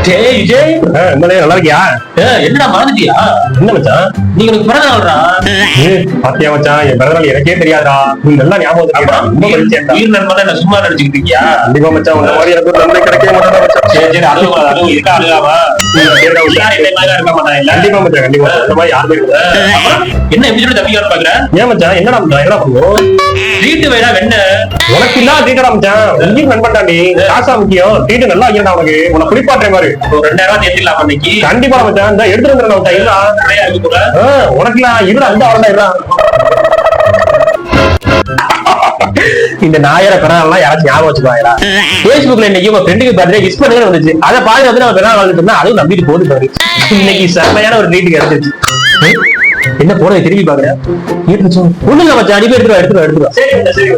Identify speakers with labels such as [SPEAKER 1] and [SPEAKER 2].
[SPEAKER 1] நல்லா இருக்கியா?
[SPEAKER 2] என்னடா மறந்துட்டியா?
[SPEAKER 1] என்ன மச்சான்
[SPEAKER 2] நீங்க எனக்கு பிறந்த நாள்ரா.
[SPEAKER 1] பாத்தியா மச்சான், என் பிறந்த நாள் எனக்கே தெரியாதா? நீ நல்லா ஞாபகம்
[SPEAKER 2] உயிர் நண்பன் என்ன சும்மா நினைச்சுக்கிட்டு இருக்கியா?
[SPEAKER 1] கண்டிப்பா மச்சான், உன்ன மாதிரி எனக்கு ஒரு நன்மை கிடைக்கவே மாட்டேன் மச்சான்.
[SPEAKER 2] சரி அதுவும் இருக்கா அழுகாமா? இருக்க மாட்டாங்க.
[SPEAKER 1] கண்டிப்பா மச்சான், கண்டிப்பா அந்த மாதிரி யாருமே இல்லை.
[SPEAKER 2] என்ன எப்படி தம்பிக்கார பாக்குற?
[SPEAKER 1] ஏன் மச்சான், என்னடா மச்சான், என்ன பண்ணுவோம்?
[SPEAKER 2] ட்ரீட் வேணா வெண்ண
[SPEAKER 1] உனக்கு இல்ல ட்ரீட்டடா மச்சான், உயிர் நண்பன்டா நீ. காசா முக்கியம், ட்ரீட் நல்லா வைக்கிறா உனக்கு. உன்னை குளிப்பாட்டுற மாதிரி
[SPEAKER 2] ஒரு 2000 தேத்திடலாம் அன்னைக்கு.
[SPEAKER 1] கண்டிப்பா மச்சான், இந்த எடுத்துட்டு வந்துடுறேன் மச்சான். இல்ல உனக்கு இல்ல இருடா, இந்த வரண்டா இருடா. இந்த நாயர பிறநாள் யாராச்சும் ஞாபகம் வச்சுக்குவாங்களா? பேஸ்புக்ல இன்னைக்கு உங்க ஃப்ரெண்டுக்கு பர்த்டே விஷ் பண்ணவே வந்துச்சு. அதை பாதி வந்து நம்ம பிறநாள் வாழ்ந்துட்டோம்னா அதுவும் நம்பிட்டு போகுது பாரு. இன்னைக்கு செம்மையான ஒரு ட்ரீட் கிடைச்சிருச்சு. என்ன போன திரும்பி பாக்குறேன். ஒண்ணு இல்ல மச்சான், அடிப்பை எடுத்துருவா.
[SPEAKER 2] சரி.